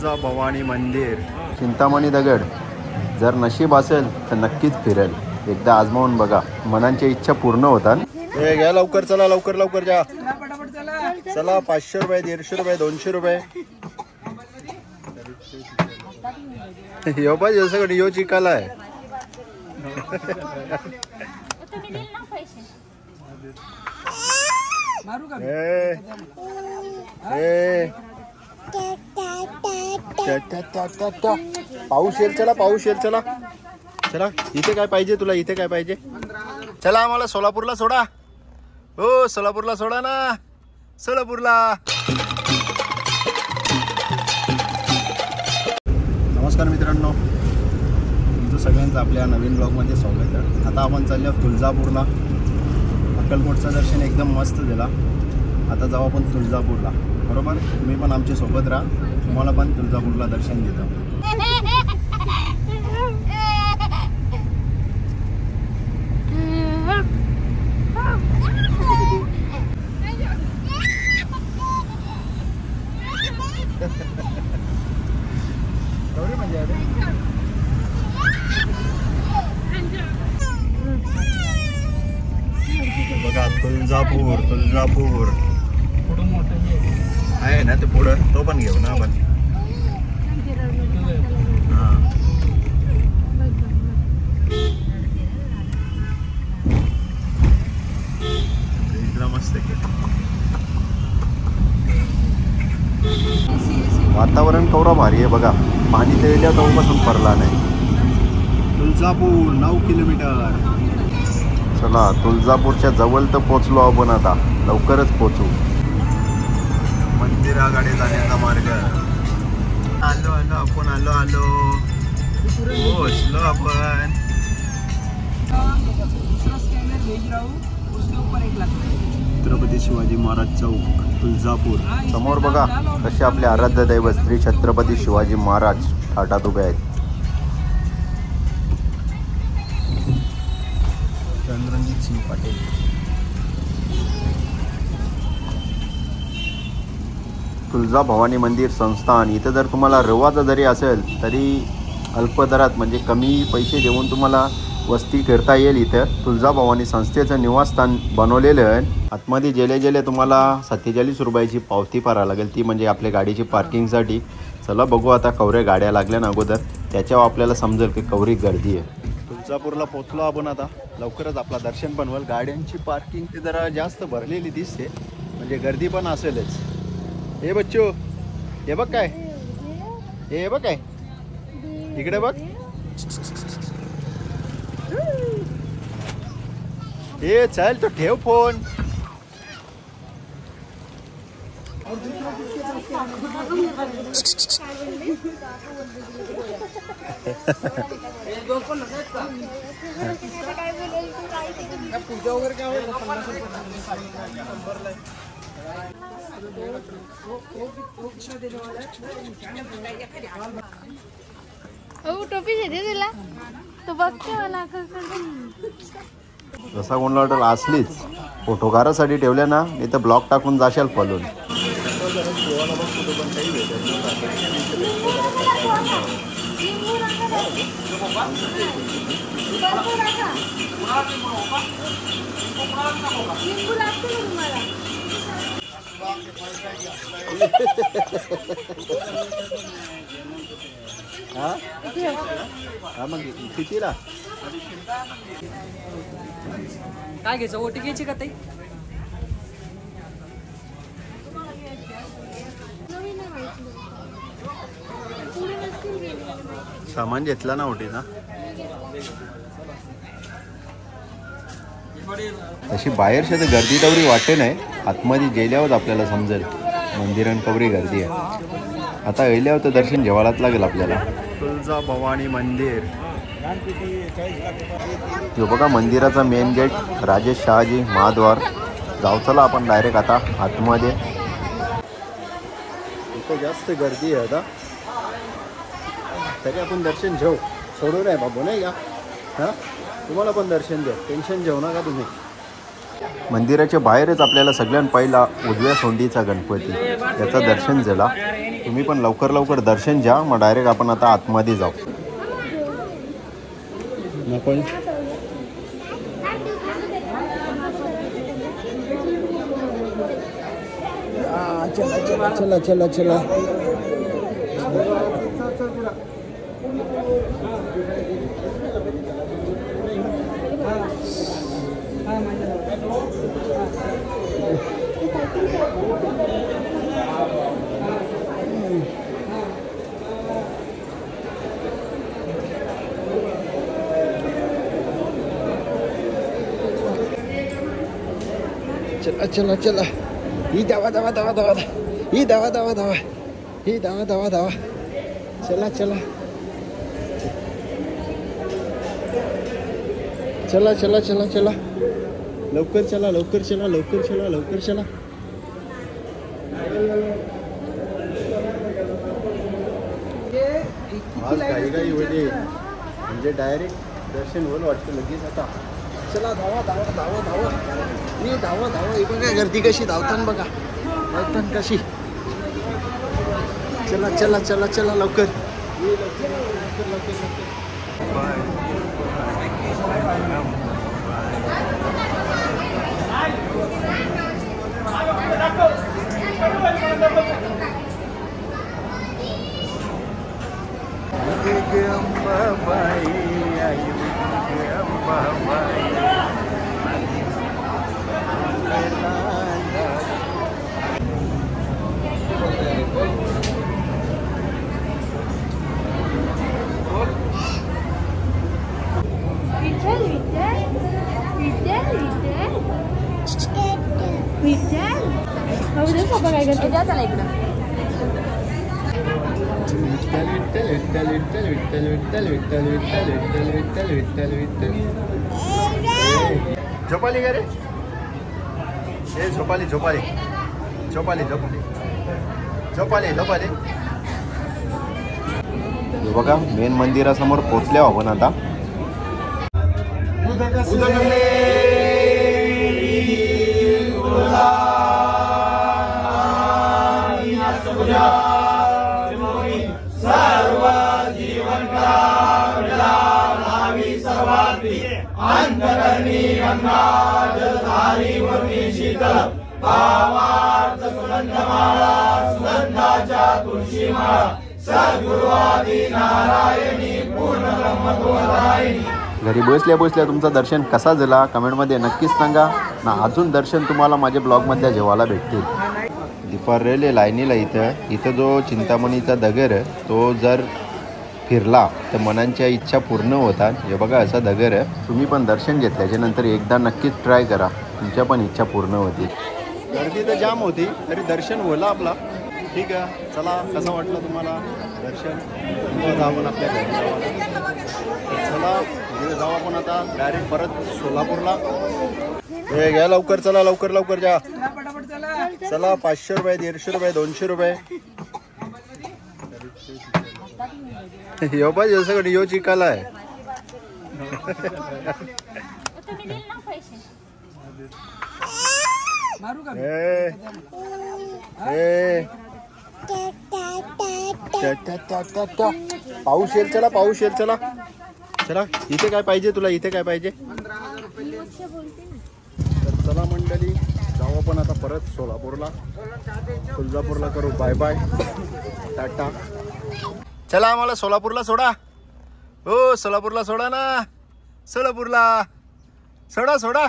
तुळजाभवानी मंदिर, चिंतामणी दगड. जर नशीब असेल तर नक्कीच फिरेल. एकदा आजमावून बघा, मनांची इच्छा पूर्ण होतात. हे घ्या लवकर, चला लवकर लवकर जा. चला 500 रुपये, 150 रुपये, 200 रुपये. यो पाहिजे सगळं यो चिकाला आहे. पाऊस येईल, चला पाऊस येईल. चला चला, इथे काय पाहिजे तुला? इथे काय पाहिजे? चला आम्हाला सोलापूरला सोडा. हो सोलापूरला सोडा ना, सोलापूरला. नमस्कार मित्रांनो, तुमचं सगळ्यांचं आपल्या नवीन ब्लॉगमध्ये स्वागत आहे. आता आपण चाललो तुळजापूरला. अक्कलकोटचं दर्शन एकदम मस्त दिला. आता जाऊ आपण तुळजापूरला, बरोबर? तुम्ही पण आमच्या सोबत राहा, तुम्हाला पण तुळजापूरला दर्शन देतो. बघा तुळजापूर, तुळजापूर आहे ना ते पुढं, तो पण घेऊ ना आपण. हां इथला मस्त वातावरण केवढं भारी आहे बघा. पाणी ते तेव्हापासून पडला नाही. तुळजापूर 9 किलोमीटर. चला तुळजापूरच्या जवळ तर पोचलो आपण, आता लवकरच पोचू. मंदिराकडे जाण्याचा मार्ग. आलो आलो आपण, आलो पोचलो आपण. छत्रपती शिवाजी महाराज चौक, तुळजापूर. समोर बघा कसे आपले आराध्य दैवत श्री छत्रपती शिवाजी महाराज थाटात उभे आहेत. चंद्रजीत सिंह पाटील. तुळजाभवानी मंदिर संस्थान. इथं जर तुम्हाला रवाचा जरी असेल तरी अल्प दरात म्हणजे कमी पैसे देऊन तुम्हाला वस्ती फिरता येईल. इथं तुळजाभवानी संस्थेचं निवासस्थान बनवलेलं आहे. आतमध्ये गेले तुम्हाला 47 रुपयाची पावती भरावी लागेल, ती म्हणजे आपल्या गाडीची पार्किंगसाठी. चला बघू आता कवरे गाड्या लागल्या ना अगोदर, त्याच्यावर आपल्याला समजेल की कवरी गर्दी आहे. तुळजापूरला पोचलो आपण आता. लवकरच आपला दर्शन पण होईल. गाड्यांची पार्किंग ते जरा जास्त भरलेली दिसते, म्हणजे गर्दी पण असेलच. हे बच्चो, हे बघ काय, हे बघ काय, इकडे बघ. हे चल तो ठेव फोन. पूजा वगैरे काय होईल? टोपी देते तुला, तू बघते मला. जसा कोणला वाटेल असलीच फोटो काढासाठी ठेवले ना, नाही तर ब्लॉक टाकून जाशाल पळून. हा मग कितीला काय घ्यायचं? ओटी घ्यायची का ताई? सामान घेतला ना ओटीचा. अशी बाहेर तर गर्दी तेवढी वाटते नाही, आतमध्ये गेल्यावर आपल्याला समजेल मंदिरात केवढी गर्दी आहे. आता गेल्यावर तर दर्शन जेवायलाच लागेल आपल्याला. तुळजाभवानी मंदिर. जो बघा मंदिराचा मेन गेट, राजेश शहाजी महाद्वार. जाऊ चला आपण डायरेक्ट आता आतमध्ये. इथं जास्त गर्दी आहे आता, तरी आपण दर्शन घेऊ. सोडू नये बाबू, नाही का? हां, तुम्हाला पण दर्शन द्या, टेन्शन घेऊ नका तुम्ही. मंदिराच्या बाहेरच आपल्याला सगळ्यात पहिला उजव्या सोंडीचा गणपती, त्याचं दर्शन झाला. तुम्ही पण लवकर लवकर दर्शन घ्या, मग डायरेक्ट आपण आता आतमध्ये जाऊ. नको चला चला चला चला चला. चला चला चला. ही धावा धावा धावा धावा, ही धावा धावा धावा, ही धावा धावा धावा. चला चला चला चला चला चला. लवकर चला लवकर चला लवकर चला लवकर चला. आज काही काही होते म्हणजे डायरेक्ट दर्शन होईल वाटतं लगेच आता. चला धावा धावा धावा धावा, ही धावा धावा. ही बघा गर्दी कशी धावताना बघा, धावताना कशी. चला चला चला चला लवकर. झोपाली का रे? ए झोपाली झोपाली झोपाली झोपाली झोपाली झोपाली. बघा मेन मंदिरासमोर पोहोचल्या आपण आता. घरी बसल्या बसल्या तुमचं दर्शन कसा झाला कमेंटमध्ये नक्कीच सांगा ना. अजून दर्शन तुम्हाला माझ्या ब्लॉगमधल्या जेवायला भेटतील. दीपारेले लाईनीला इथं जो चिंतामणीचा दगड आहे तो जर फिरला तर मनांच्या इच्छा पूर्ण होतात. हे बघा असा दगड आहे. तुम्ही पण दर्शन घेतल्याच्या नंतर एकदा नक्कीच ट्राय करा, तुमच्या पण इच्छा पूर्ण होतील. गर्दी तर जाम होती तरी दर्शन होला आपला. ठीक आहे चला, कसं वाटलं तुम्हाला दर्शन? आपण आपल्या घरी चला तिथे जाऊ आपण आता डायरेक्ट परत सोलापूरला. हे घ्या लवकर, चला लवकर लवकर जा. चला 500 रुपये 150 रुपये 200 रुपये. यो पाहिजे सगळं यो चिकाला आहे. पाऊस येईल, चला पाऊस येईल. चला चला. इथे काय पाहिजे तुला? इथे काय पाहिजे? तर चला मंडळी जाऊ आपण आता परत सोलापूरला. तुळजापूरला करू बाय बाय टाटा. चला आम्हाला सोलापूरला सोडा. हो सोलापूरला सोडा ना, सोलापूरला सोडा सोडा.